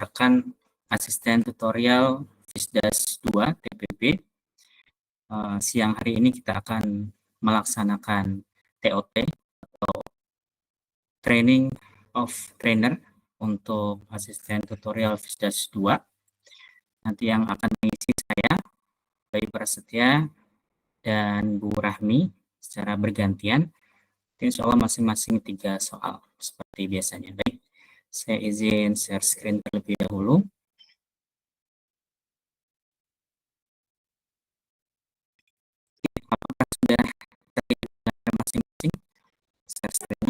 rekan asisten tutorial FISDAS 2 TPB. Siang hari ini kita akan melaksanakan TOT atau Training of Trainer untuk asisten tutorial FISDAS 2. Nanti yang akan mengisi saya, Bayu Prasetya dan Bu Rahmi secara bergantian. Insya Allah masing-masing 3 soal seperti biasanya. Baik, saya izin share screen terlebih dahulu. Apakah sudah terlihat masing-masing share screen?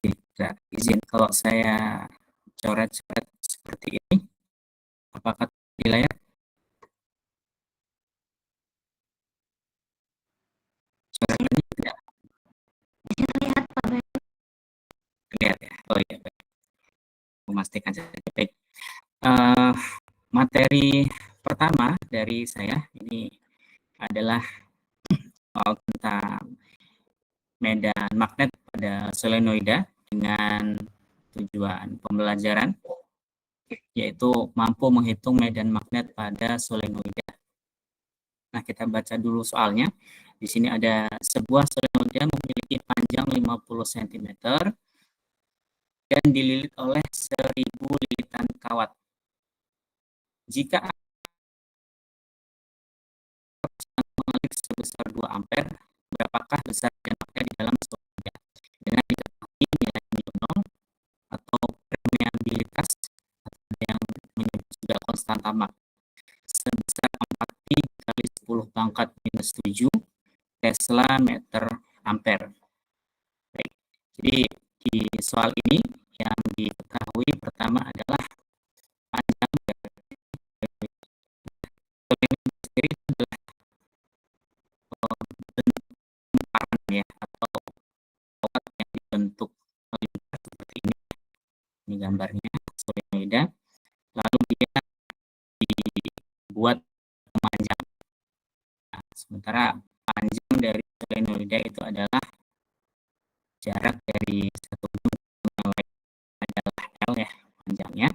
Kita izin kalau saya coret-coret seperti ini, apakah di layar? Coretannya tidak Terlihat Pak Bayu. terlihat ya? Oh iya, baik. Memastikan saja. Baik. Materi pertama dari saya ini adalah soal tentang medan magnet pada solenoida dengan tujuan pembelajaran, yaitu mampu menghitung medan magnet pada solenoida. Nah, kita baca dulu soalnya. Di sini ada sebuah solenoida memiliki panjang 50 cm dan dililit oleh 1000 lilitan kawat. Jika mengalir sebesar 2 ampere, berapakah besar medan magnet di dalam solenoida? Dengan diketahui nilai mu atau permeabilitas atau yang menyebut juga konstanta Mach sebesar 4pi kali 10 pangkat minus 7 Tesla meter ampere. Baik. Jadi di soal ini yang diketahui pertama adalah panjang dari sendiri adalah bentuk lingkaran ya, atau kawat yang dibentuk lingkar seperti ini. Ini gambarnya solenoida. Lalu dia dibuat memanjang. Nah, sementara panjang dari solenoida itu adalah jarak dari satu bentuk yang lain adalah L ya, panjangnya.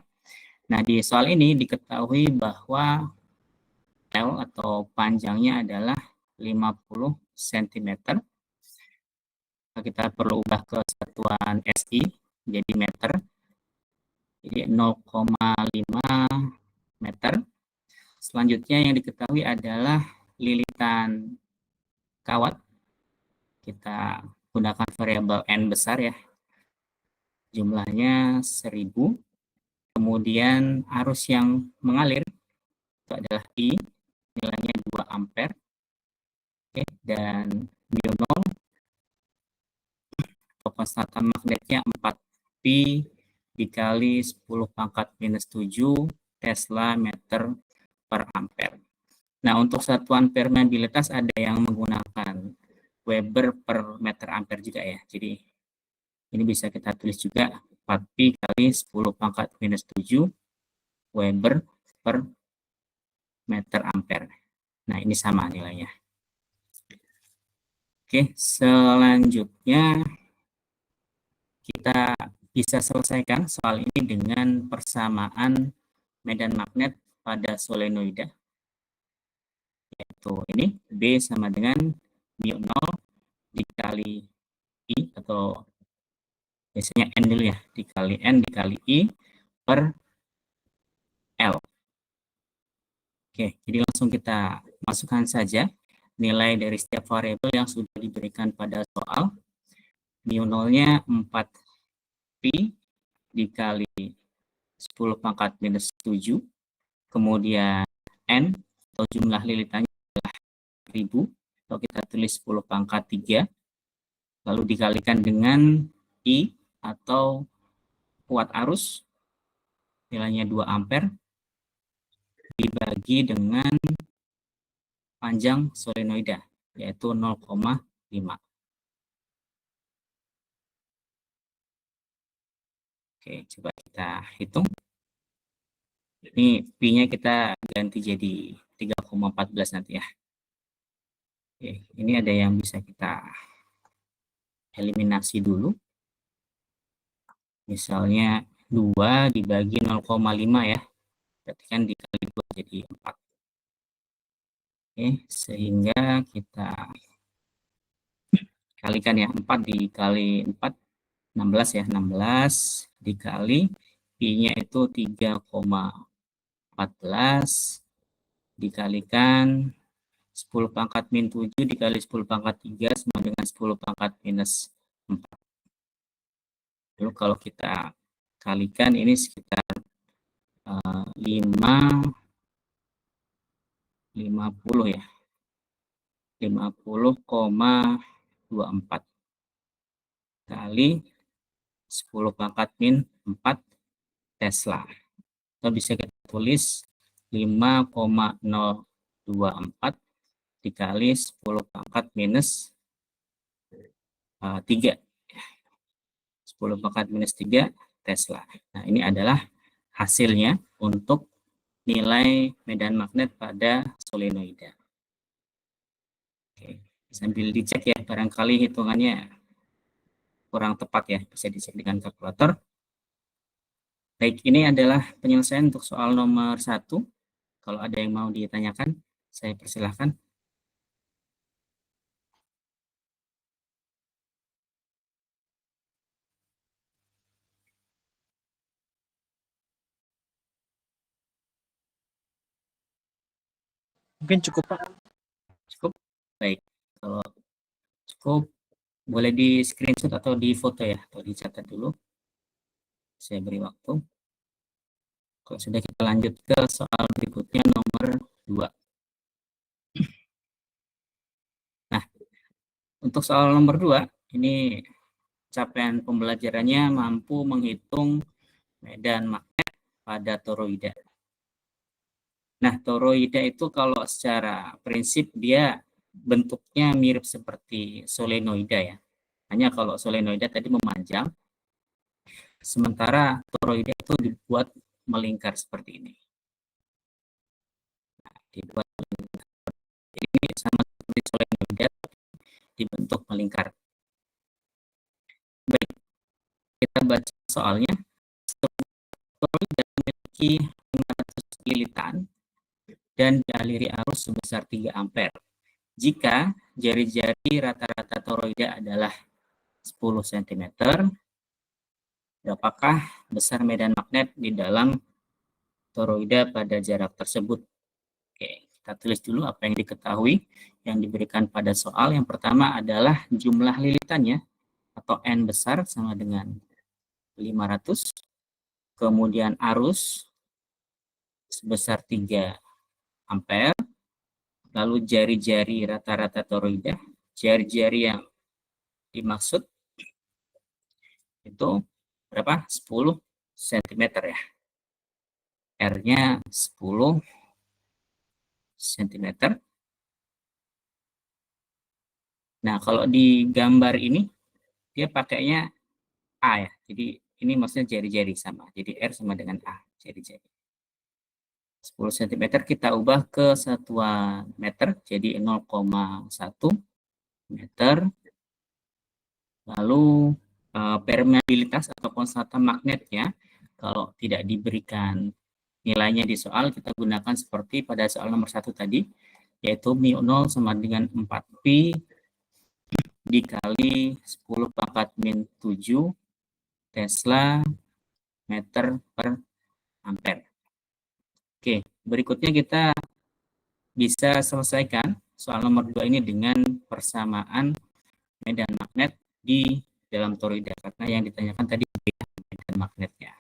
Nah, di soal ini diketahui bahwa L atau panjangnya adalah 50 cm. Kita perlu ubah ke satuan SI jadi meter. Jadi 0,5 meter. Selanjutnya yang diketahui adalah lilitan kawat. Kita gunakan variabel N besar ya. Jumlahnya 1000. Kemudian arus yang mengalir itu adalah I, nilainya 2 ampere. Oke, dan mu 0 atau konstanta magnetnya 4pi dikali 10 pangkat minus 7 Tesla meter per ampere. Nah, untuk satuan permeabilitas ada yang menggunakan Weber per meter ampere juga ya. Jadi ini bisa kita tulis juga 4pi kali 10 pangkat minus 7 Weber per meter ampere. Nah, ini sama nilainya. Oke, selanjutnya kita bisa selesaikan soal ini dengan persamaan medan magnet pada solenoida. Yaitu ini, B sama dengan mu 0 dikali I, atau biasanya N dulu ya, dikali N dikali I per L. Oke, jadi langsung kita masukkan saja nilai dari setiap variabel yang sudah diberikan pada soal. Mu 0-nya 4pi dikali 10 pangkat minus 7. Kemudian N atau jumlah lilitannya adalah 1000. Atau kita tulis 10 pangkat 3. Lalu dikalikan dengan I atau kuat arus. Nilainya 2 ampere. Dibagi dengan panjang solenoida, yaitu 0,5. Oke, coba kita hitung. Ini Pi-nya kita ganti jadi 3,14 nanti ya. Oke, ini ada yang bisa kita eliminasi dulu. Misalnya 2 dibagi 0,5 ya. Berarti kan dikali 2 jadi 4. Oke, sehingga kita kalikan ya. 4 dikali 4, 16 ya. 16 dikali Pi-nya itu 3,14 dikalikan 10 pangkat min 7 dikali 10 pangkat 3 sama dengan 10 pangkat minus 4. Lalu kalau kita kalikan ini sekitar 50 ya. 50,24 kali 10 pangkat min 4 Tesla. Atau bisa kita tulis 5,024 dikali 10 pangkat minus 3. 10 pangkat minus 3 Tesla. Nah, ini adalah hasilnya untuk nilai medan magnet pada solenoida. Oke, sambil dicek ya, barangkali hitungannya kurang tepat ya, bisa dicek dengan kalkulator. Baik, ini adalah penyelesaian untuk soal nomor 1. Kalau ada yang mau ditanyakan, saya persilahkan. Mungkin cukup, Pak. Cukup? Baik, kalau cukup, boleh di screenshot atau di foto ya, atau dicatat dulu. Saya beri waktu. Kalau sudah, kita lanjut ke soal berikutnya nomor 2. Nah, untuk soal nomor 2, ini capaian pembelajarannya mampu menghitung medan magnet pada toroida. Nah, toroida itu kalau secara prinsip dia bentuknya mirip seperti solenoida ya. Hanya kalau solenoida tadi memanjang, sementara toroida itu dibuat melingkar seperti ini. Nah, dibuat melingkar. Ini sama seperti solenoida, dibentuk melingkar. Baik, kita baca soalnya. Toroida memiliki 500 lilitan dan dialiri arus sebesar 3 ampere. Jika jari-jari rata-rata toroida adalah 10 cm, berapakah besar medan magnet di dalam toroida pada jarak tersebut? Oke, kita tulis dulu apa yang diketahui yang diberikan pada soal. Yang pertama adalah jumlah lilitannya atau N besar sama dengan 500. Kemudian arus sebesar 3 ampere. Lalu jari-jari rata-rata toroida, jari-jari yang dimaksud itu berapa? 10 cm ya. R-nya 10 cm. Nah, kalau di gambar ini dia pakainya A ya. Jadi ini maksudnya jari-jari sama. Jadi R sama dengan A, jari-jari. 10 cm kita ubah ke satuan meter, jadi 0,1 meter. Lalu permeabilitas atau konstanta magnetnya, kalau tidak diberikan nilainya di soal, kita gunakan seperti pada soal nomor 1 tadi, yaitu μ0 sama dengan 4pi dikali 10 pangkat min 7 Tesla meter per ampere. Oke, berikutnya kita bisa selesaikan soal nomor 2 ini dengan persamaan medan magnet di dalam toroida, karena yang ditanyakan tadi medan magnetnya.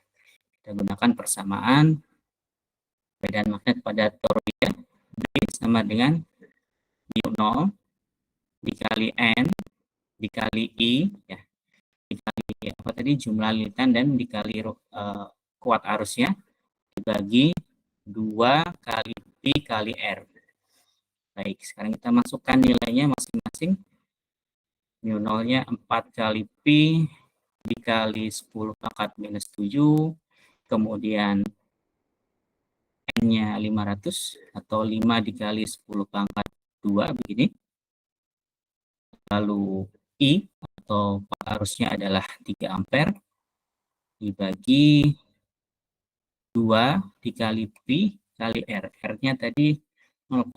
Kita gunakan persamaan medan magnet pada toroida B sama dengan μ0 dikali N dikali I ya, dikali apa tadi, jumlah lilitan dan dikali kuat arusnya dibagi 2 kali Pi kali R. Baik, sekarang kita masukkan nilainya masing-masing. μ0-nya 4 kali Pi dikali 10 pangkat minus 7, kemudian N-nya 500 atau 5 dikali 10 pangkat 2 begini, Lalu I atau arusnya adalah 3 ampere dibagi 2 dikali Pi kali R. R-nya tadi 0,1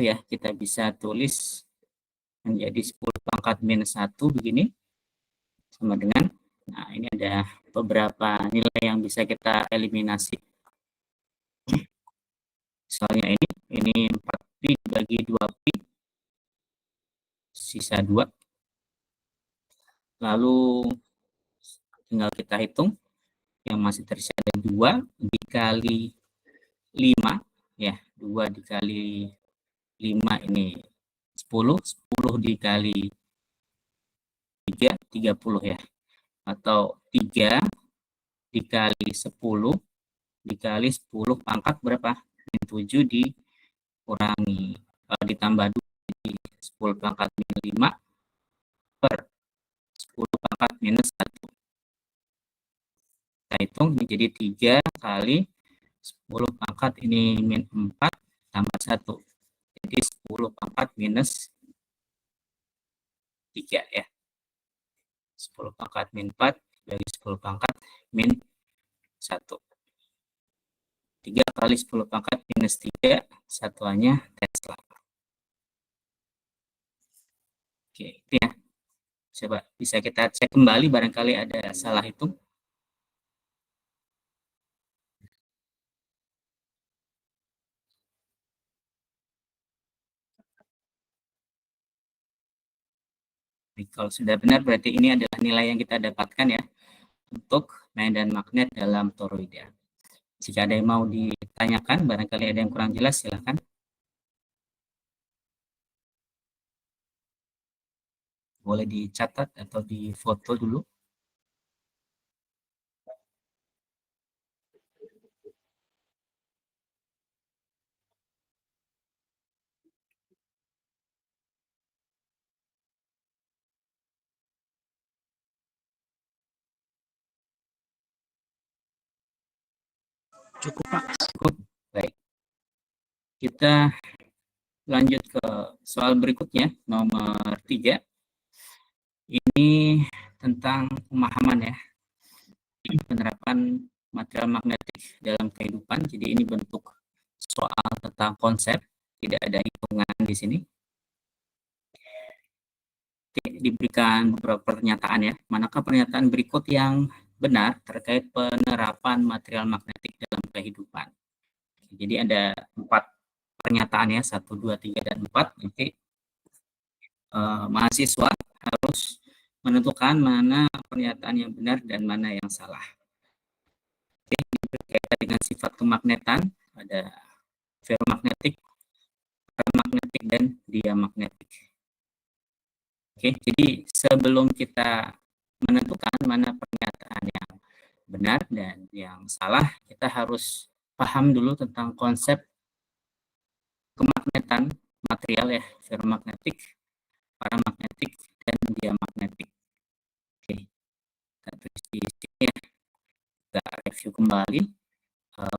ya, kita bisa tulis menjadi 10 pangkat minus 1 begini, sama dengan, nah ini ada beberapa nilai yang bisa kita eliminasi. Misalnya ini 4Pi dibagi 2Pi, sisa 2. Lalu tinggal kita hitung, yang masih tersisa ada 2 dikali 5, ya, 2 dikali 5 ini 10, 10 dikali 3, 30 ya. Atau 3 dikali 10 dikali 10 pangkat berapa? 7 dikurangi, ditambah 2 jadi 10 pangkat minus 5 per 10 pangkat minus 1. Kita hitung menjadi 3 kali 10 pangkat ini min 4 tambah 1. Jadi 10 pangkat minus 3 ya. 10 pangkat min 4 dari 10 pangkat min 1. 3 kali 10 pangkat minus 3, satuannya Tesla. Oke, itu ya. Coba bisa kita cek kembali barangkali ada salah hitung. Kalau sudah benar berarti ini adalah nilai yang kita dapatkan ya untuk medan magnet dalam toroida. Jika ada yang mau ditanyakan, barangkali ada yang kurang jelas, silakan. Boleh dicatat atau difoto dulu. Cukup, Pak. Cukup. Baik. Kita lanjut ke soal berikutnya, nomor 3. Ini tentang pemahaman ya, penerapan material magnetik dalam kehidupan. Jadi ini bentuk soal tentang konsep, tidak ada hitungan di sini. Diberikan beberapa pernyataan ya, manakah pernyataan berikut yang benar terkait penerapan material magnetik dalam kehidupan. Jadi ada 4 pernyataan ya, 1, 2, 3, dan 4. Nanti mahasiswa harus menentukan mana pernyataan yang benar dan mana yang salah. Oke, berkaitan dengan sifat kemagnetan, ada ferromagnetik, paramagnetik, dan diamagnetik. Oke, jadi sebelum kita menentukan mana pernyataan yang benar dan yang salah, kita harus paham dulu tentang konsep kemagnetan material ya, ferromagnetik, paramagnetik, dan diamagnetik. Oke, kita tulis di sini ya, kita review kembali.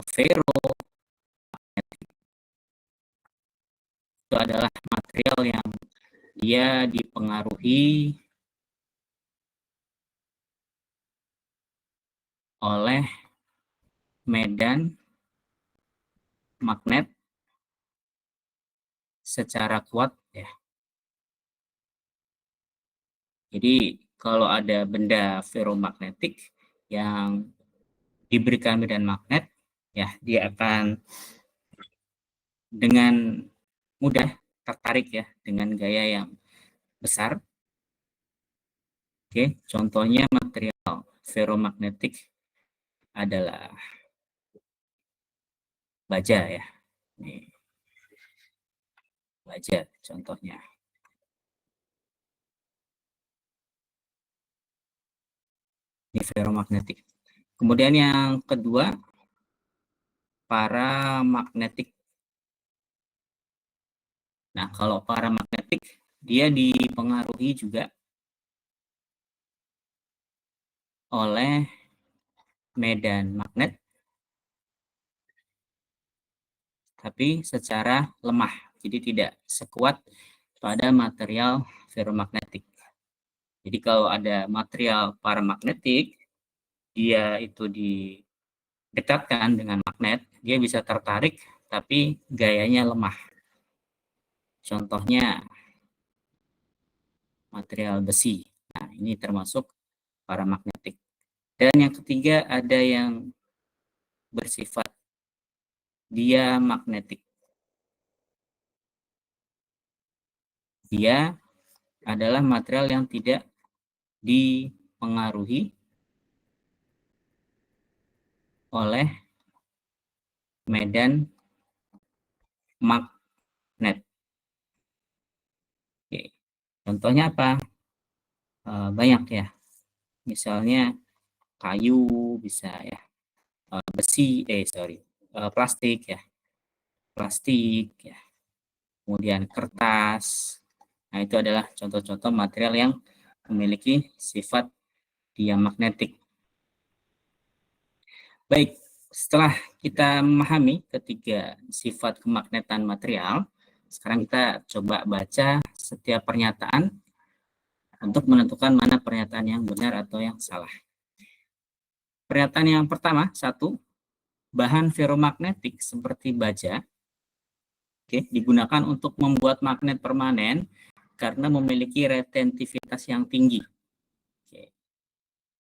Ferromagnetik itu adalah material yang dia dipengaruhi oleh medan magnet secara kuat ya. Jadi kalau ada benda ferromagnetik yang diberikan medan magnet, ya dia akan dengan mudah tertarik ya dengan gaya yang besar. Oke, contohnya material ferromagnetik adalah baja ya. Ini baja contohnya. Ini ferromagnetik. Kemudian yang kedua, paramagnetik. Nah, kalau paramagnetik dia dipengaruhi juga oleh medan magnet tapi secara lemah. Jadi tidak sekuat pada material ferromagnetik. Jadi kalau ada material paramagnetik, dia itu didekatkan dengan magnet, dia bisa tertarik tapi gayanya lemah. Contohnya material besi. Nah, ini termasuk paramagnetik. Dan yang ketiga ada yang bersifat diamagnetik. Dia adalah material yang tidak dipengaruhi oleh medan magnet. Oke. Contohnya apa? Banyak ya. Misalnya kayu bisa ya, besi, plastik ya, kemudian kertas. Nah, itu adalah contoh-contoh material yang memiliki sifat diamagnetik. Baik, setelah kita memahami ketiga sifat kemagnetan material, sekarang kita coba baca setiap pernyataan untuk menentukan mana pernyataan yang benar atau yang salah. Pernyataan yang pertama, 1, bahan ferromagnetik seperti baja digunakan untuk membuat magnet permanen karena memiliki retentivitas yang tinggi.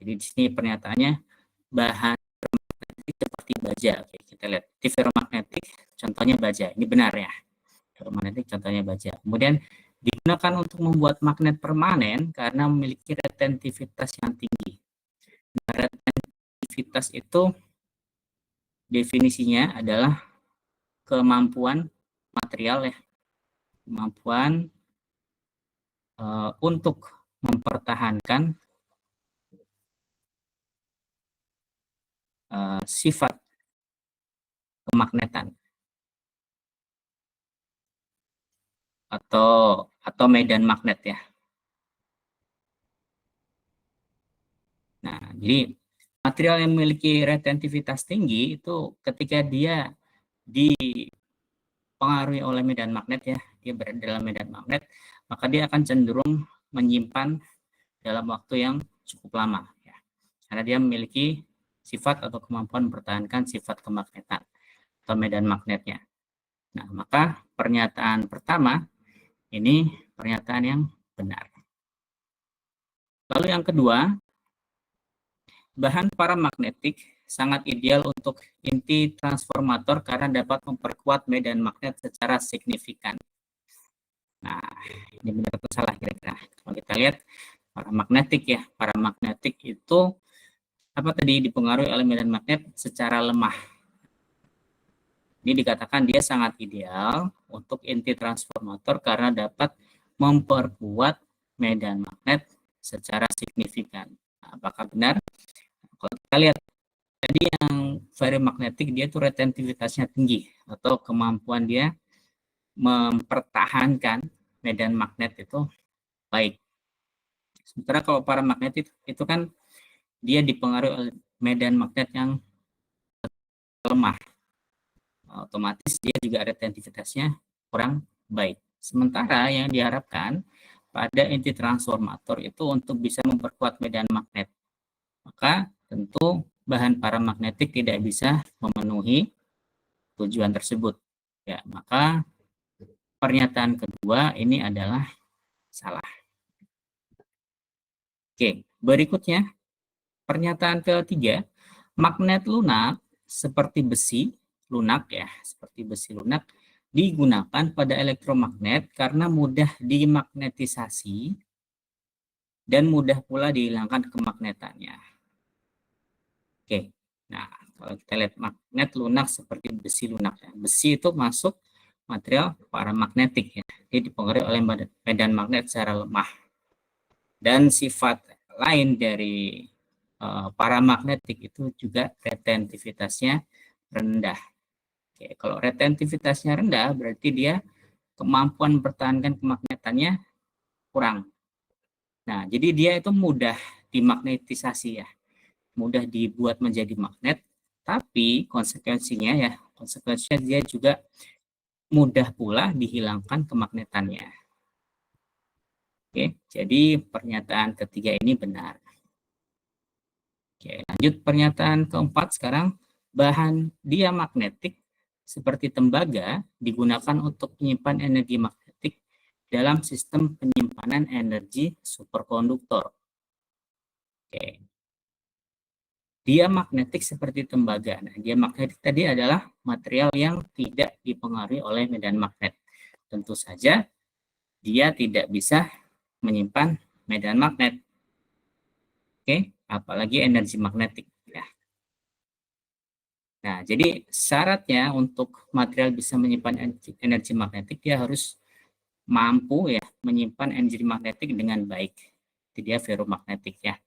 Jadi di sini pernyataannya bahan ferromagnetik seperti baja. Kita lihat di ferromagnetik contohnya baja. Ini benar ya. Ferromagnetik contohnya baja. Kemudian digunakan untuk membuat magnet permanen karena memiliki retentivitas yang tinggi. Nah, retentivitas itu definisinya adalah kemampuan material ya, kemampuan untuk mempertahankan sifat kemagnetan atau medan magnet ya. Nah, jadi material yang memiliki retentivitas tinggi itu ketika dia dipengaruhi oleh medan magnet ya, dia berada dalam medan magnet, maka dia akan cenderung menyimpan dalam waktu yang cukup lama ya. Karena dia memiliki sifat atau kemampuan mempertahankan sifat kemagnetan atau medan magnetnya. Nah, maka pernyataan pertama ini pernyataan yang benar. Lalu yang kedua, bahan paramagnetik sangat ideal untuk inti transformator karena dapat memperkuat medan magnet secara signifikan. Nah, ini benar atau salah kira-kira? Kalau kita lihat paramagnetik itu apa tadi, dipengaruhi oleh medan magnet secara lemah. Ini dikatakan dia sangat ideal untuk inti transformator karena dapat memperkuat medan magnet secara signifikan. Nah, apakah benar? Kalau kita lihat tadi yang ferromagnetik dia itu retentivitasnya tinggi atau kemampuan dia mempertahankan medan magnet itu baik. Sementara kalau paramagnetik itu kan dia dipengaruhi oleh medan magnet yang lemah. Otomatis dia juga retentivitasnya kurang baik. Sementara yang diharapkan pada inti transformator itu untuk bisa memperkuat medan magnet. Maka tentu bahan paramagnetik tidak bisa memenuhi tujuan tersebut. Ya, maka pernyataan kedua ini adalah salah. Oke, berikutnya pernyataan ketiga, magnet lunak seperti besi lunak ya, seperti besi lunak digunakan pada elektromagnet karena mudah dimagnetisasi dan mudah pula dihilangkan kemagnetannya. Oke, nah kalau kita lihat magnet lunak seperti besi lunak ya. Besi itu masuk material paramagnetik ya. Dia dipengaruhi oleh medan magnet secara lemah. Dan sifat lain dari paramagnetik itu juga retentivitasnya rendah. Oke, kalau retentivitasnya rendah berarti dia kemampuan mempertahankan kemagnetannya kurang. Nah, jadi dia itu mudah dimagnetisasi ya, mudah dibuat menjadi magnet, tapi konsekuensinya dia juga mudah pula dihilangkan kemagnetannya. Oke, jadi pernyataan ketiga ini benar. Oke, lanjut pernyataan keempat sekarang. Bahan diamagnetik seperti tembaga digunakan untuk menyimpan energi magnetik dalam sistem penyimpanan energi superkonduktor. Oke. Diamagnetik seperti tembaga. Nah, diamagnetik tadi adalah material yang tidak dipengaruhi oleh medan magnet. Tentu saja dia tidak bisa menyimpan medan magnet. Oke, apalagi energi magnetik ya. Nah, jadi syaratnya untuk material bisa menyimpan energi magnetik, dia harus mampu ya menyimpan energi magnetik dengan baik. Jadi dia ferromagnetik ya.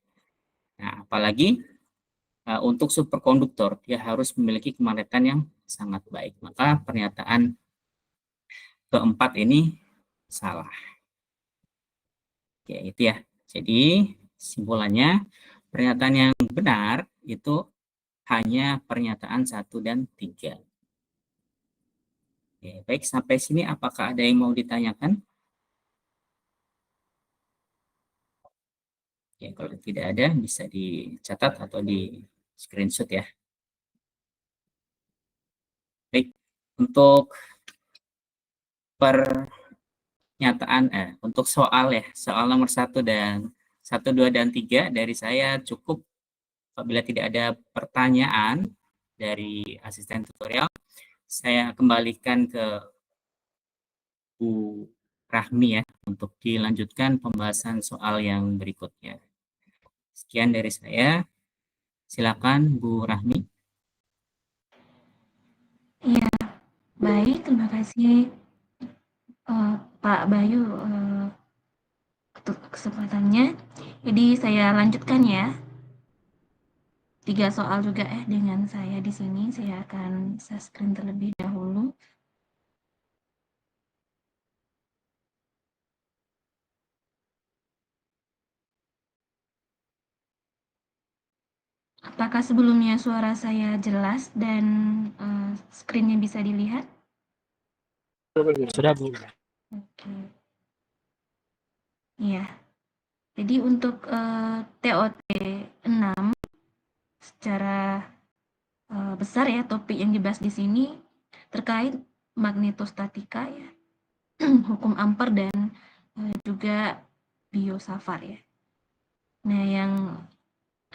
Nah, apalagi untuk superkonduktor, dia harus memiliki kemagnetan yang sangat baik. Maka pernyataan keempat ini salah. Oke, itu ya. Jadi simpulannya, pernyataan yang benar itu hanya pernyataan 1 dan 3. Oke, baik, sampai sini apakah ada yang mau ditanyakan? Oke, kalau tidak ada bisa dicatat atau di screenshot ya. Baik, untuk pernyataan untuk soal ya, soal nomor 1 dan 1, 2 dan 3 dari saya cukup. Apabila tidak ada pertanyaan dari asisten tutorial, saya kembalikan ke Bu Rahmi ya untuk dilanjutkan pembahasan soal yang berikutnya. Sekian dari saya. Silakan Bu Rahmi. Iya, baik, terima kasih Pak Bayu untuk kesempatannya. Jadi saya lanjutkan ya. 3 soal juga dengan saya di sini. Saya akan share screen terlebih dahulu. Apakah sebelumnya suara saya jelas dan screen-nya bisa dilihat? Sudah, Bu. Oke. Iya. Jadi untuk TOT 6 secara besar ya, topik yang dibahas di sini terkait magnetostatika ya, hukum Ampere dan juga biosafar ya. Nah, yang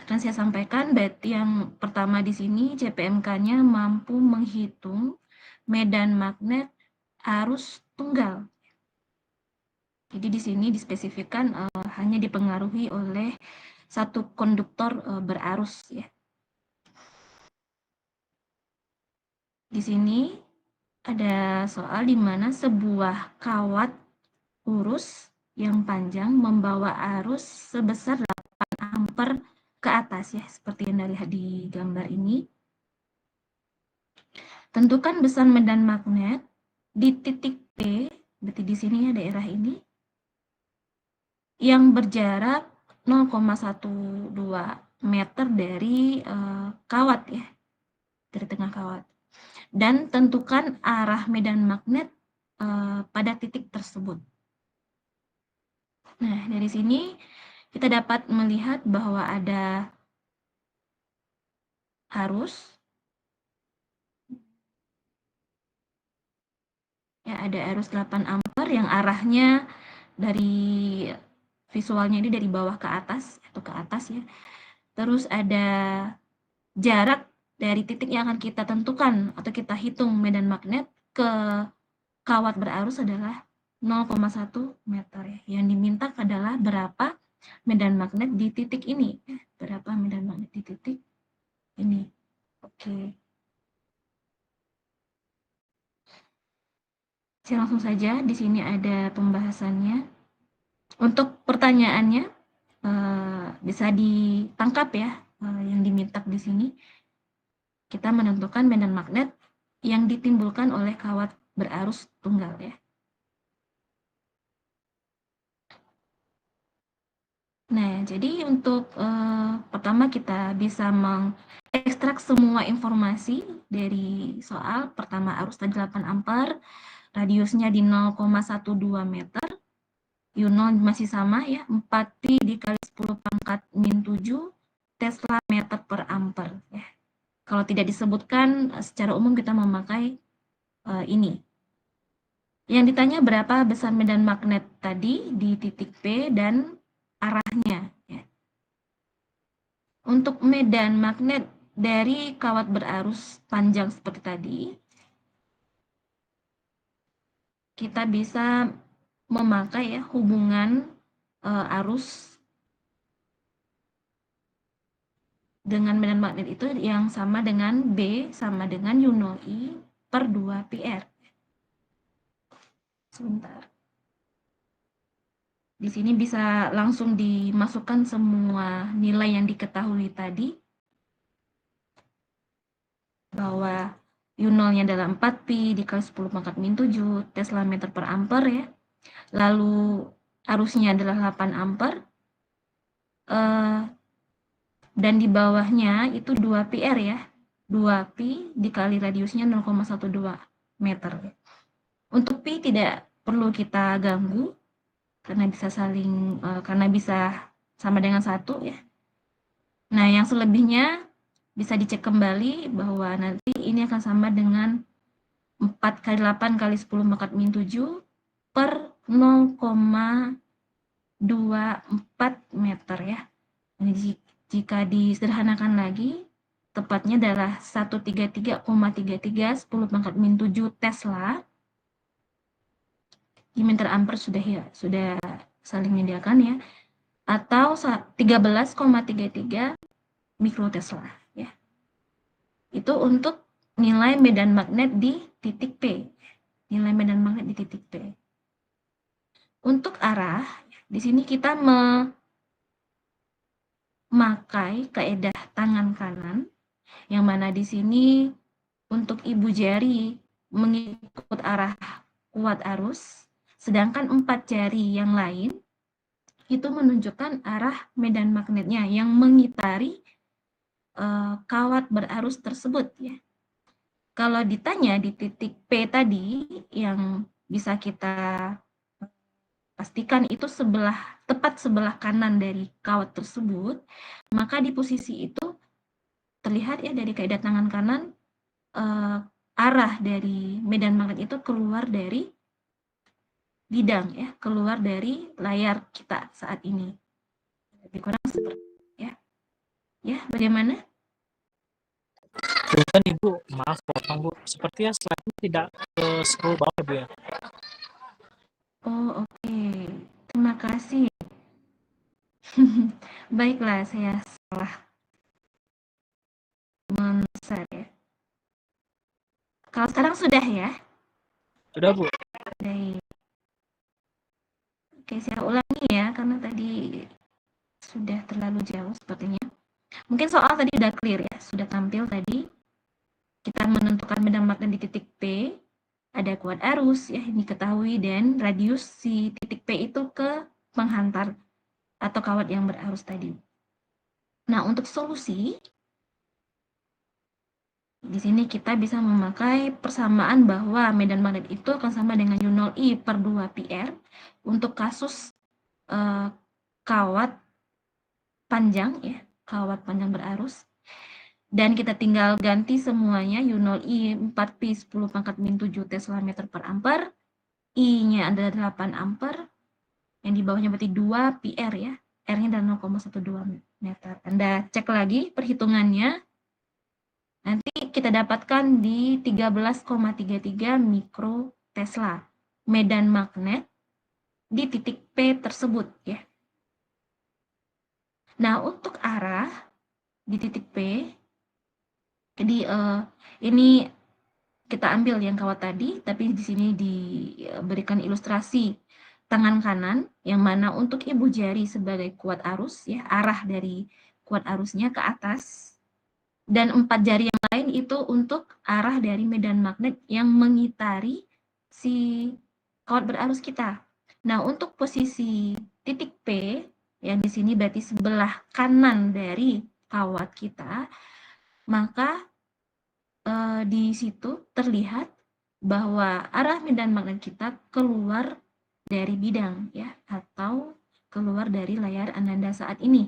akan saya sampaikan yang pertama di sini CPMK-nya mampu menghitung medan magnet arus tunggal. Jadi di sini dispesifikkan hanya dipengaruhi oleh satu konduktor berarus ya. Di sini ada soal di mana sebuah kawat lurus yang panjang membawa arus sebesar 8 ampere ke atas ya, seperti yang dilihat di gambar ini. Tentukan besaran medan magnet di titik P, berarti di sini ya daerah ini, yang berjarak 0,12 meter dari kawat ya, dari tengah kawat. Dan tentukan arah medan magnet pada titik tersebut. Nah, dari sini kita dapat melihat bahwa ada arus, ya ada arus 8 ampere yang arahnya dari visualnya ini dari bawah ke atas atau ke atas ya. Terus ada jarak dari titik yang akan kita tentukan atau kita hitung medan magnet ke kawat berarus adalah 0,1 meter ya. Yang diminta adalah berapa medan magnet di titik ini. Berapa medan magnet di titik ini. Oke. Saya langsung saja, di sini ada pembahasannya. Untuk pertanyaannya bisa ditangkap ya yang diminta di sini. Kita menentukan medan magnet yang ditimbulkan oleh kawat berarus tunggal ya. Nah, jadi untuk pertama kita bisa mengekstrak semua informasi dari soal. Pertama arus tadi 8 ampere, radiusnya di 0,12 meter. U0 masih sama ya, 4pi dikali 10 pangkat min 7 Tesla meter per ampere ya. Kalau tidak disebutkan, secara umum kita memakai ini. Yang ditanya berapa besar medan magnet tadi di titik P dan arahnya. Ya. Untuk medan magnet dari kawat berarus panjang seperti tadi, kita bisa memakai ya hubungan arus dengan medan magnet itu yang sama dengan B sama dengan U0I per 2πr. Sebentar. Di sini bisa langsung dimasukkan semua nilai yang diketahui tadi. Bahwa U0-nya adalah 4pi dikali 10 pangkat min 7 Tesla meter per ampere ya. Lalu arusnya adalah 8 ampere. Dan di bawahnya itu 2πr ya. 2pi dikali radiusnya 0,12 meter. Untuk pi tidak perlu kita ganggu karena bisa karena bisa sama dengan 1 ya. Nah, yang selebihnya bisa dicek kembali bahwa nanti ini akan sama dengan 4 kali 8 kali 10 pangkat min 7 per 0,24 meter ya. Jadi jika disederhanakan lagi, tepatnya adalah 133,33 10 pangkat min 7 Tesla di meter ampere sudah saling menyediakan ya, atau 13,33 mikrotesla ya. Itu untuk nilai medan magnet di titik P. Nilai medan magnet di titik P. Untuk arah, di sini kita memakai kaedah tangan kanan, yang mana di sini untuk ibu jari mengikut arah kuat arus, sedangkan 4 jari yang lain itu menunjukkan arah medan magnetnya yang mengitari kawat berarus tersebut ya. Kalau ditanya di titik P tadi yang bisa kita pastikan itu tepat sebelah kanan dari kawat tersebut, maka di posisi itu terlihat ya dari kaedah tangan kanan arah dari medan magnet itu keluar dari bidang ya, keluar dari layar kita saat ini. Lebih kurang seperti ya. Ya, bagaimana? Bukan Ibu, maaf potong Bu. Sepertinya slide-nya tidak scroll bawah Bu ya. Oh, oke. Terima kasih. Baiklah, saya salah men-share ya. Kalau sekarang sudah ya? Sudah Bu. Baik. Oke, saya ulangi ya, karena tadi sudah terlalu jauh sepertinya. Mungkin soal tadi sudah clear ya, sudah tampil tadi. Kita menentukan medan magnet di titik P, ada kuat arus ya, ini diketahui, dan radius si titik P itu ke penghantar atau kawat yang berarus tadi. Nah, untuk solusi, di sini kita bisa memakai persamaan bahwa medan magnet itu akan sama dengan U0I per 2πr untuk kasus kawat panjang ya, kawat panjang berarus. Dan kita tinggal ganti semuanya, U0I 4pi 10 pangkat min 7 Tesla meter per ampere, I-nya adalah 8 ampere, yang di bawahnya berarti 2πr ya, R-nya adalah 0,12 meter. Anda cek lagi perhitungannya, nanti kita dapatkan di 13,33 mikrotesla medan magnet di titik P tersebut ya. Nah, untuk arah di titik P, jadi ini kita ambil yang kawat tadi, tapi di sini diberikan ilustrasi tangan kanan, yang mana untuk ibu jari sebagai kuat arus ya, arah dari kuat arusnya ke atas, dan 4 jari yang lain itu untuk arah dari medan magnet yang mengitari si kawat berarus kita. Nah, untuk posisi titik P, yang di sini berarti sebelah kanan dari kawat kita, maka di situ terlihat bahwa arah medan magnet kita keluar dari bidang ya, atau keluar dari layar Ananda saat ini.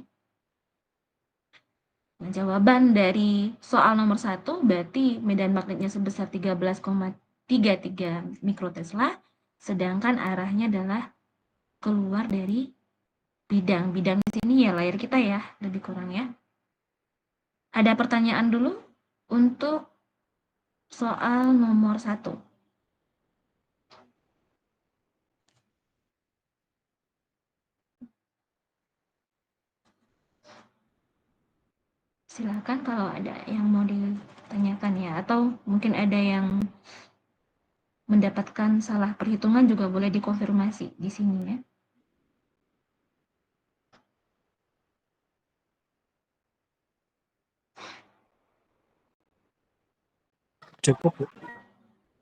Nah, jawaban dari soal nomor 1 berarti medan magnetnya sebesar 13,33 mikrotesla, sedangkan arahnya adalah keluar dari bidang. Bidang di sini ya layar kita ya, lebih kurang ya. Ada pertanyaan dulu untuk soal nomor 1. Silakan kalau ada yang mau ditanyakan ya, atau mungkin ada yang mendapatkan salah perhitungan juga boleh dikonfirmasi di sini ya. Cukup, Bu.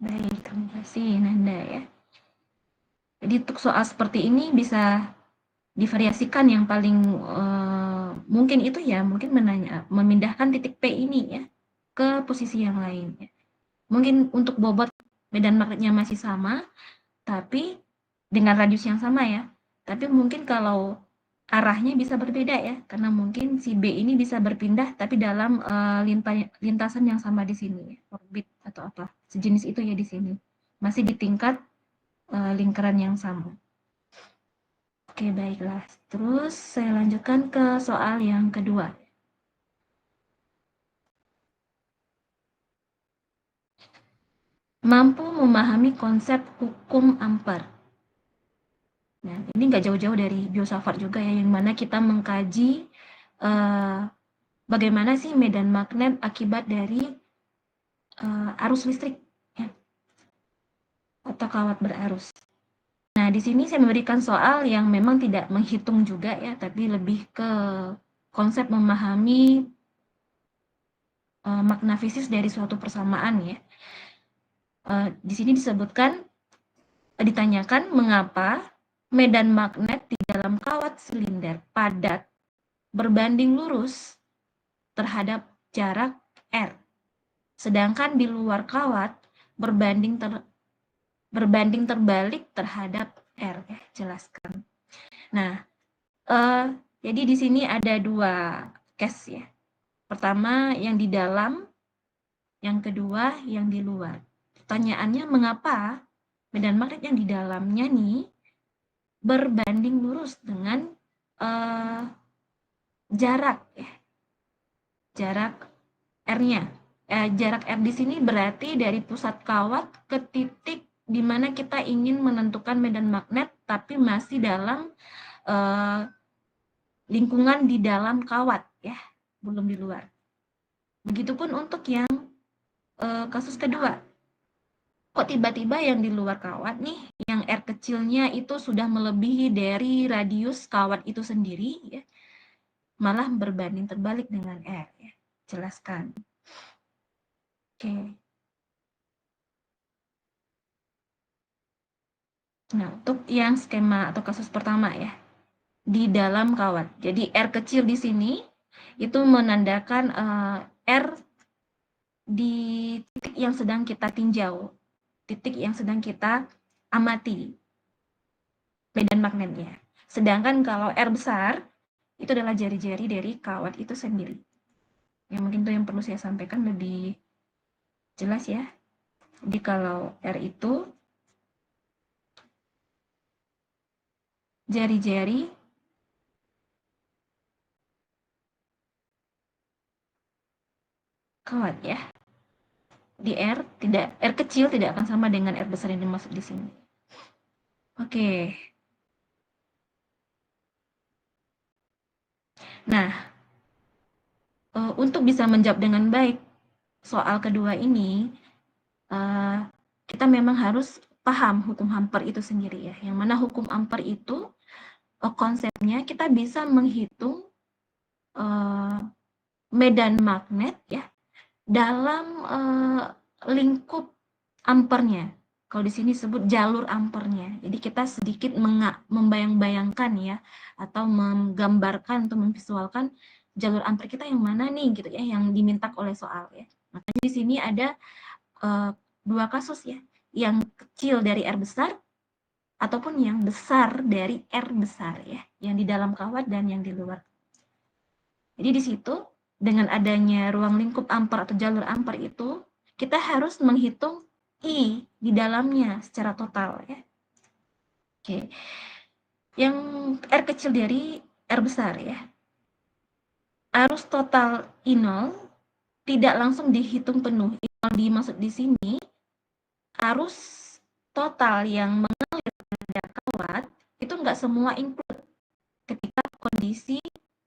Baik, terima kasih Nanda ya. Jadi untuk soal seperti ini bisa divariasikan, yang paling mungkin itu ya, mungkin memindahkan titik P ini ya ke posisi yang lain ya. Mungkin untuk bobot medan magnetnya masih sama, tapi dengan radius yang sama ya. Tapi mungkin kalau arahnya bisa berbeda ya, karena mungkin si B ini bisa berpindah tapi dalam lintasan yang sama di sini, orbit atau apa sejenis itu ya di sini. Masih di tingkat lingkaran yang sama. Oke, baiklah. Terus saya lanjutkan ke soal yang kedua. Mampu memahami konsep hukum Ampere. Nah, ini nggak jauh-jauh dari filsafat juga ya, yang mana kita mengkaji bagaimana sih medan magnet akibat dari arus listrik ya, atau kawat berarus. Nah, di sini saya memberikan soal yang memang tidak menghitung juga ya, tapi lebih ke konsep memahami makna fisis dari suatu persamaan ya. Di sini disebutkan, ditanyakan mengapa medan magnet di dalam kawat silinder padat berbanding lurus terhadap jarak R, sedangkan di luar kawat berbanding terbalik terhadap R. Ya, jelaskan. Nah, jadi di sini ada dua case ya. Pertama yang di dalam, yang kedua yang di luar. Pertanyaannya mengapa medan magnet yang di dalamnya nih berbanding lurus dengan jarak ya, jarak R-nya. Jarak R di sini berarti dari pusat kawat ke titik di mana kita ingin menentukan medan magnet, tapi masih dalam lingkungan di dalam kawat ya, belum di luar. Begitupun untuk yang kasus kedua. Kok tiba-tiba yang di luar kawat nih, yang R kecilnya itu sudah melebihi dari radius kawat itu sendiri ya, malah berbanding terbalik dengan R ya. Jelaskan. Oke. Nah, untuk yang skema atau kasus pertama ya, di dalam kawat. Jadi R kecil di sini itu menandakan R di titik yang sedang kita tinjau, titik yang sedang kita amati medan magnetnya. Sedangkan kalau R besar, itu adalah jari-jari dari kawat itu sendiri. Yang mungkin itu yang perlu saya sampaikan lebih jelas ya. Jadi kalau R itu jari-jari kawat ya. Di R kecil tidak akan sama dengan R besar yang dimaksud di sini. Oke. Nah, untuk bisa menjawab dengan baik soal kedua ini, kita memang harus paham hukum Ampere itu sendiri ya. Yang mana hukum Ampere itu konsepnya kita bisa menghitung medan magnet ya dalam lingkup ampernya. Kalau di sini disebut jalur ampernya. Jadi kita sedikit membayang-bayangkan ya, atau menggambarkan atau memvisualkan jalur amper kita yang mana nih gitu ya, yang diminta oleh soal ya. Makanya di sini ada dua kasus ya, yang kecil dari R besar ataupun yang besar dari R besar ya, yang di dalam kawat dan yang di luar. Jadi di situ dengan adanya ruang lingkup ampere atau jalur ampere itu, kita harus menghitung I di dalamnya secara total ya. Oke. Yang R kecil dari R besar ya. Arus total I0 tidak langsung dihitung penuh. I0 dimaksud di sini arus total yang mengalir pada kawat itu enggak semua include ketika kondisi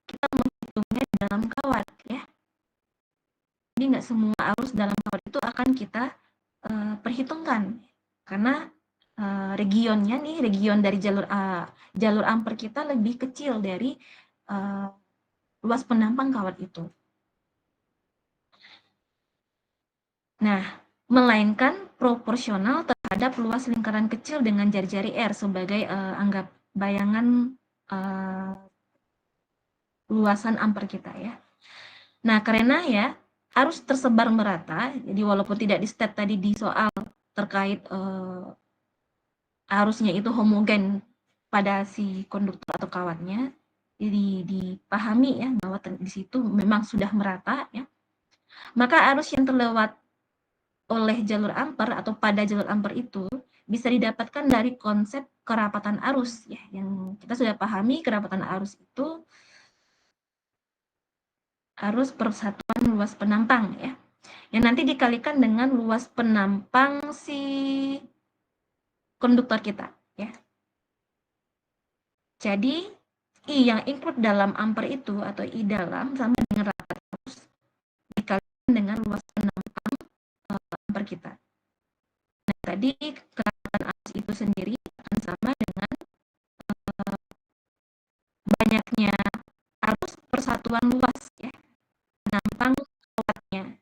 kita menghitungnya di dalam kawat ya. Jadi enggak semua arus dalam kawat itu akan kita perhitungkan karena region dari jalur ampere kita lebih kecil dari luas penampang kawat itu. Nah, melainkan proporsional terhadap luas lingkaran kecil dengan jari-jari R sebagai anggap bayangan luasan ampere kita ya. Nah, karena ya arus tersebar merata, jadi walaupun tidak di state tadi di soal terkait arusnya itu homogen pada si konduktor atau kawatnya, jadi dipahami ya bahwa di situ memang sudah merata ya. Maka arus yang terlewat oleh jalur ampere atau pada jalur ampere itu bisa didapatkan dari konsep kerapatan arus ya, yang kita sudah pahami kerapatan arus itu arus persatuan luas penampang ya, yang nanti dikalikan dengan luas penampang si konduktor kita ya. Jadi I yang include dalam ampere itu atau I dalam sama dengan rapat arus dikalikan dengan luas penampang ampere kita. Nah, tadi kerapatan arus itu sendiri akan sama dengan banyaknya arus persatuan luas ya, penampang kawatnya.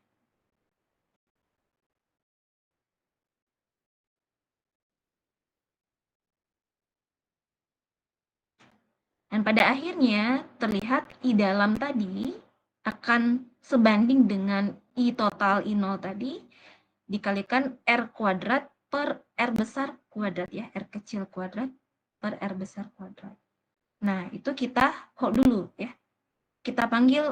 Dan pada akhirnya terlihat I dalam tadi akan sebanding dengan I total I0 tadi dikalikan R kuadrat per R besar kuadrat ya, R kecil kuadrat per R besar kuadrat. Nah, itu kita hold dulu ya. Kita panggil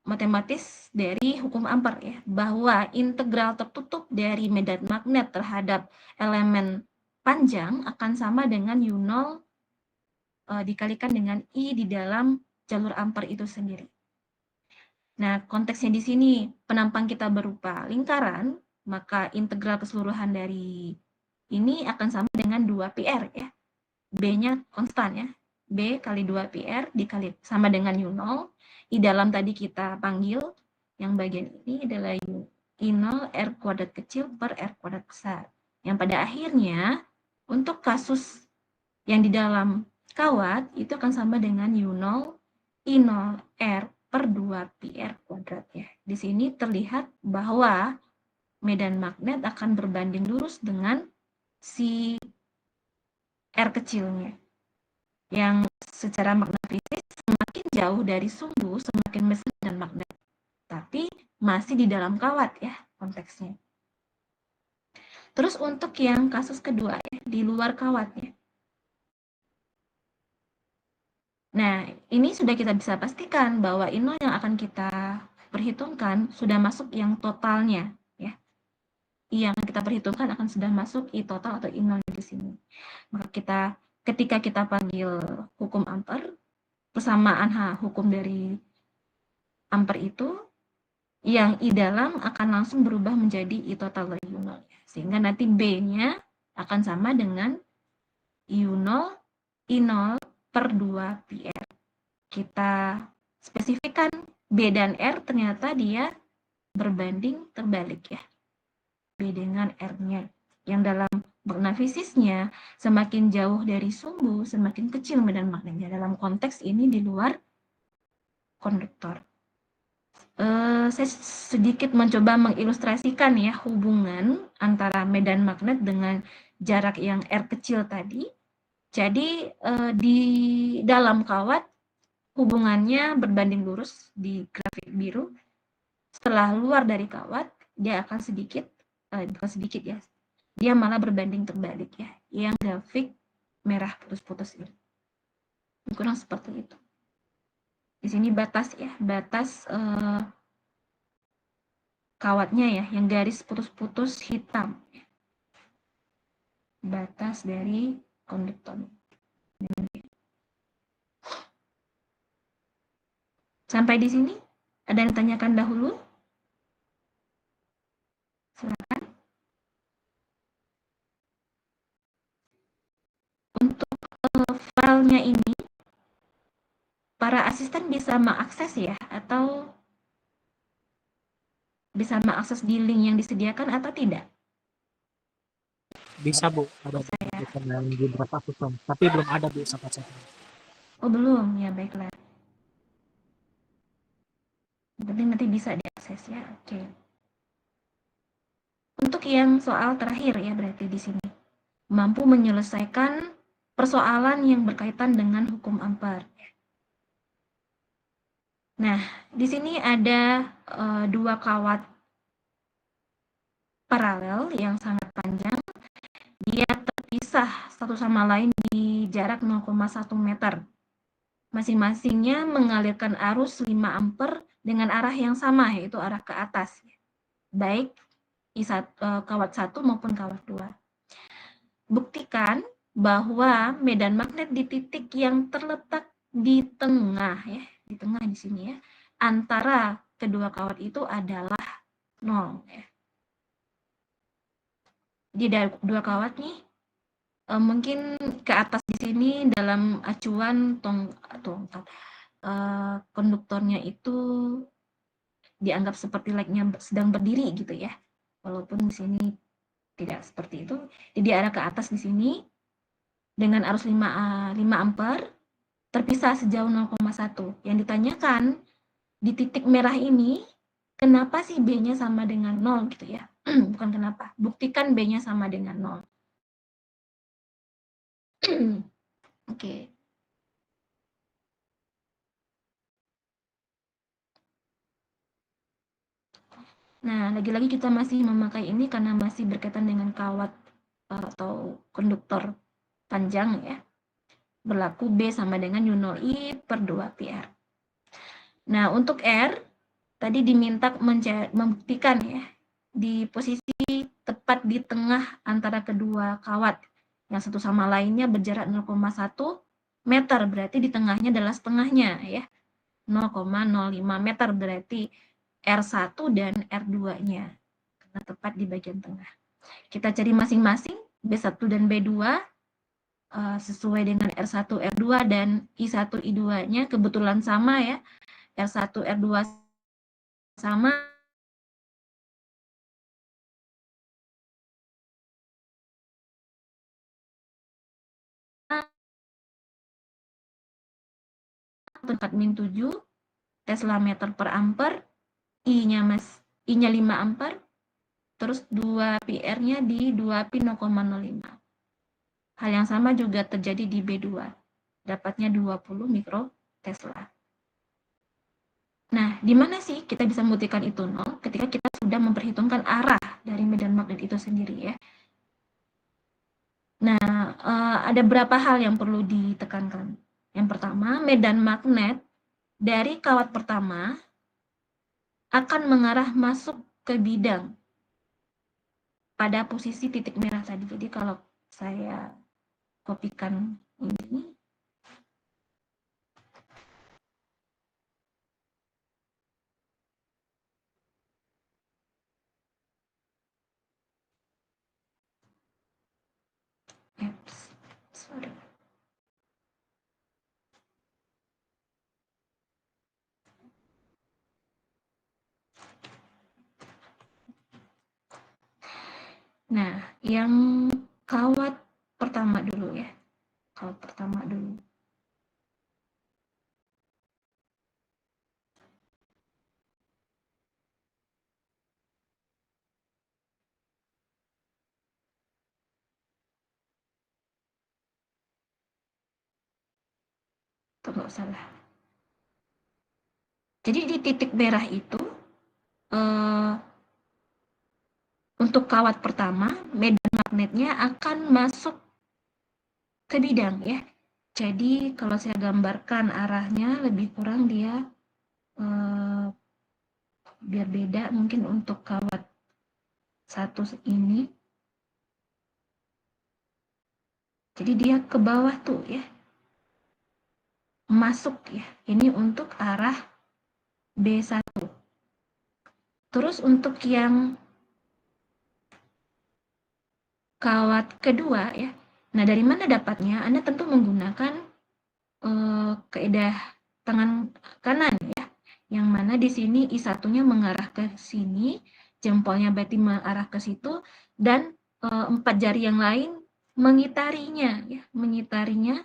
matematis dari hukum Ampere ya, bahwa integral tertutup dari medan magnet terhadap elemen panjang akan sama dengan U0 dikalikan dengan I di dalam jalur ampere itu sendiri. Nah, konteksnya di sini penampang kita berupa lingkaran, maka integral keseluruhan dari ini akan sama dengan 2πr ya. B-nya konstan ya. B kali 2πr dikali sama dengan U0. I dalam tadi kita panggil, yang bagian ini adalah I0 R kuadrat kecil per R kuadrat besar. Yang pada akhirnya, untuk kasus yang di dalam kawat, itu akan sama dengan U0 I0 R per 2πr kuadrat ya. Di sini terlihat bahwa medan magnet akan berbanding lurus dengan si R kecilnya. Yang secara magnetis semakin jauh dari sumbu, semakin besar dan magnet. Tapi masih di dalam kawat ya konteksnya. Terus untuk yang kasus kedua ya, di luar kawatnya. Nah, ini sudah kita bisa pastikan bahwa I0 yang akan kita perhitungkan sudah masuk yang totalnya ya. I yang kita perhitungkan akan sudah masuk I total atau I0 di sini. Maka ketika kita panggil hukum Ampere, persamaan hukum dari Ampere itu, yang I dalam akan langsung berubah menjadi I total dari U0. Sehingga nanti B-nya akan sama dengan U0 I0 per 2πr. Kita spesifikkan B dan R ternyata dia berbanding terbalik ya. B dengan R-nya. Yang dalam makna fisisnya semakin jauh dari sumbu, semakin kecil medan magnetnya. Dalam konteks ini di luar konduktor. Saya sedikit mencoba mengilustrasikan ya hubungan antara medan magnet dengan jarak yang R kecil tadi. Jadi di dalam kawat hubungannya berbanding lurus di grafik biru. Setelah luar dari kawat dia akan sedikit, bukan sedikit ya, dia malah berbanding terbalik ya. Yang grafik merah putus-putus ini. Kurang seperti itu. Di sini batas ya, batas kawatnya ya, yang garis putus-putus hitam. Batas dari konduktor. Sampai di sini, ada yang tanyakan dahulu? Silakan. Untuk filenya ini, para asisten bisa mengakses ya, atau bisa mengakses di link yang disediakan atau tidak? Bisa Bu, ada di beberapa akun, tapi belum ada Bu sampai saat ini. Oh belum, ya baiklah. Berarti nanti bisa diakses ya, oke. Untuk yang soal terakhir ya berarti di sini. Mampu menyelesaikan persoalan yang berkaitan dengan hukum Ampere. Nah, di sini ada dua kawat paralel yang sangat panjang. Dia terpisah satu sama lain di jarak 0,1 meter. Masing-masingnya mengalirkan arus 5 ampere dengan arah yang sama, yaitu arah ke atas. Baik kawat 1 maupun kawat 2. Buktikan bahwa medan magnet di titik yang terletak di tengah ya, di tengah di sini ya, antara kedua kawat itu adalah 0 ya. Jadi ada dua kawat nih, mungkin ke atas di sini dalam acuan tongkat konduktornya itu dianggap seperti like-nya sedang berdiri gitu ya, walaupun di sini tidak seperti itu. Jadi arah ke atas di sini dengan arus 5 ampere terpisah sejauh 0,1. Yang ditanyakan di titik merah ini, kenapa sih B-nya sama dengan 0 gitu ya? Bukan kenapa, buktikan B-nya sama dengan 0. Oke. Nah, lagi-lagi kita masih memakai ini karena masih berkaitan dengan kawat atau konduktor panjang ya. Berlaku B sama dengan U0I per 2PR. Nah, untuk R, tadi diminta membuktikan ya, di posisi tepat di tengah antara kedua kawat. Yang satu sama lainnya berjarak 0,1 meter, berarti di tengahnya adalah setengahnya ya. 0,05 meter berarti R1 dan R2-nya. Karena tepat di bagian tengah. Kita cari masing-masing B1 dan B2 sesuai dengan R1, R2 dan I1, I2-nya kebetulan sama ya. R1, R2 sama. Min 7 Tesla meter per ampere, I-nya 5 ampere, terus 2 PR-nya di 2 pi 0,05. Hal yang sama juga terjadi di B2, dapatnya 20 mikro Tesla. Nah, di mana sih kita bisa membuktikan itu 0? Ketika kita sudah memperhitungkan arah dari medan magnet itu sendiri ya. Nah, ada beberapa hal yang perlu ditekankan. Yang pertama, medan magnet dari kawat pertama akan mengarah masuk ke bidang pada posisi titik merah tadi. Jadi kalau saya kopikan ini, sorry. Nah, yang kawat pertama dulu ya. Kawat pertama dulu. Nggak salah. Jadi di titik merah itu, untuk kawat pertama, medan magnet magnetnya akan masuk ke bidang ya. Jadi kalau saya gambarkan arahnya lebih kurang dia biar beda mungkin untuk kawat satu ini. Jadi dia ke bawah tuh ya. Masuk ya. Ini untuk arah B1. Terus untuk yang kawat kedua ya. Nah, dari mana dapatnya? Anda tentu menggunakan keedah tangan kanan ya. Yang mana di sini I1-nya mengarah ke sini, jempolnya berarti mengarah ke situ, dan 4 jari yang lain mengitarinya ya, mengitarinya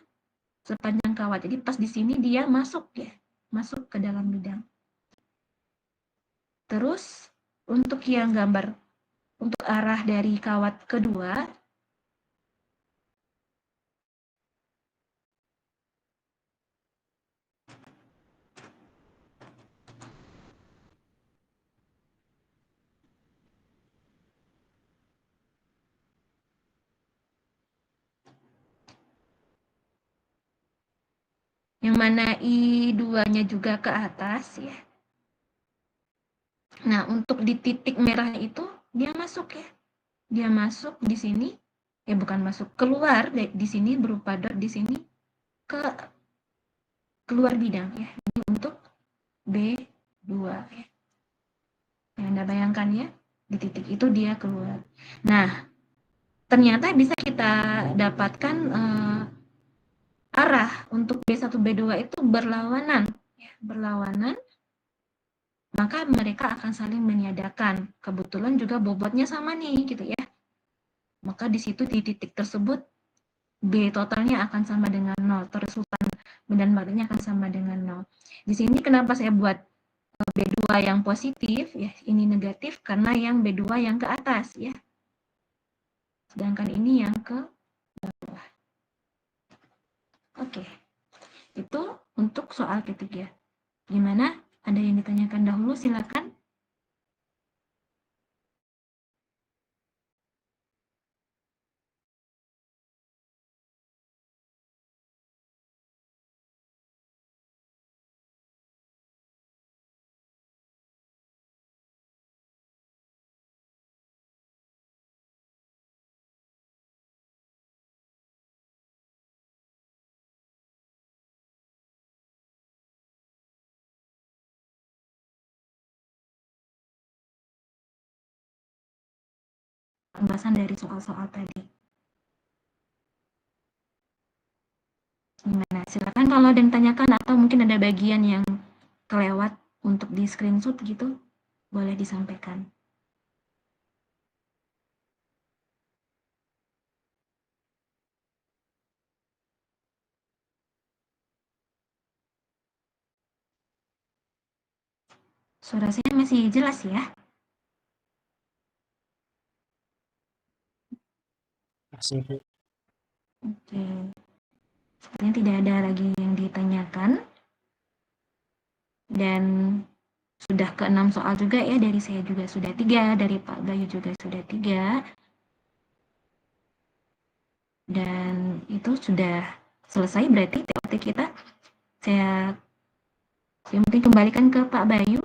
sepanjang kawat. Jadi pas di sini dia masuk ya, masuk ke dalam bidang. Terus untuk yang gambar untuk arah dari kawat kedua, yang mana I2-nya juga ke atas ya. Nah, untuk di titik merah itu dia masuk ya. Dia masuk di sini, bukan masuk, keluar di sini berupa dot di sini ke keluar bidang ya. Ini untuk B2 ya. Yang Anda bayangkan ya, di titik itu dia keluar. Nah, ternyata bisa kita dapatkan arah untuk B1 B2 itu berlawanan ya, berlawanan. Maka mereka akan saling meniadakan. Kebetulan juga bobotnya sama nih gitu ya. Maka di situ di titik tersebut B totalnya akan sama dengan 0. Resultan medan magnetnya akan sama dengan 0. Di sini kenapa saya buat B2 yang positif ya, ini negatif karena yang B2 yang ke atas ya. Sedangkan ini yang ke bawah. Oke. Itu untuk soal ketiga. Gimana? Ada yang ditanyakan dahulu, silakan. Pembahasan dari soal-soal tadi. Gimana? Silakan kalau ada yang tanyakan atau mungkin ada bagian yang kelewat untuk di screenshot gitu, boleh disampaikan. Suara saya masih jelas ya? Masih. Oke. Sepertinya tidak ada lagi yang ditanyakan. Dan sudah ke-6 soal juga ya, dari saya juga sudah 3, dari Pak Bayu juga sudah 3. Dan itu sudah selesai berarti TOT kita. Saya mungkin kembalikan ke Pak Bayu.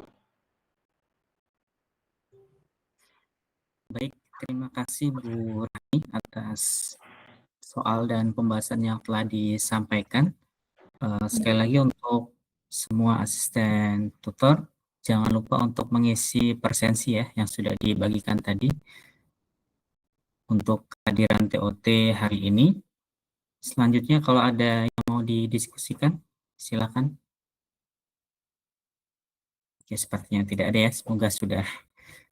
Baik, terima kasih Bu Rani atas soal dan pembahasan yang telah disampaikan. Sekali lagi untuk semua asisten tutor, jangan lupa untuk mengisi presensi ya yang sudah dibagikan tadi untuk kehadiran TOT hari ini. Selanjutnya kalau ada yang mau didiskusikan, silakan. Oke, sepertinya tidak ada ya. Semoga sudah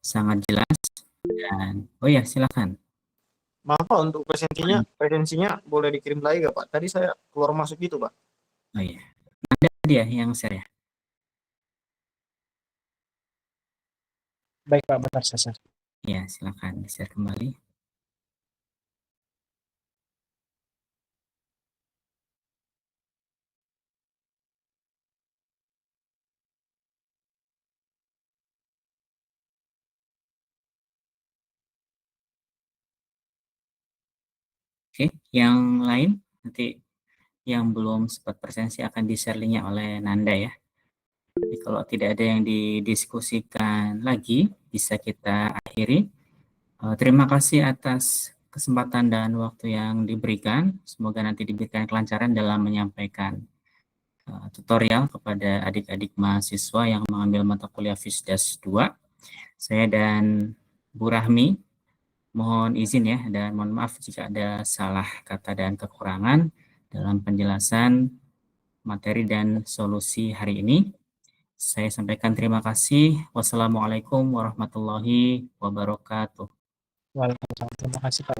sangat jelas. Dan, oh ya, silakan. Maaf Pak, untuk presensinya boleh dikirim lagi gak Pak? Tadi saya keluar masuk gitu Pak. Oh iya, ada dia yang share ya. Baik Pak, bentar saya. Ya, silakan di-share kembali. Oke, yang lain nanti yang belum sempat presensi akan di-share linknya oleh Nanda ya. Jadi kalau tidak ada yang didiskusikan lagi, bisa kita akhiri. Terima kasih atas kesempatan dan waktu yang diberikan. Semoga nanti diberikan kelancaran dalam menyampaikan tutorial kepada adik-adik mahasiswa yang mengambil mata kuliah FISDAS 2. Saya dan Bu Rahmi mohon izin ya, dan mohon maaf jika ada salah kata dan kekurangan dalam penjelasan materi dan solusi hari ini. Saya sampaikan terima kasih. Wassalamualaikum warahmatullahi wabarakatuh. Waalaikumsalam. Terima kasih Pak.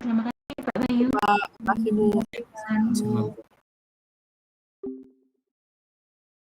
Terima kasih Pak Bayu. Terima kasih Bu. Sama-sama.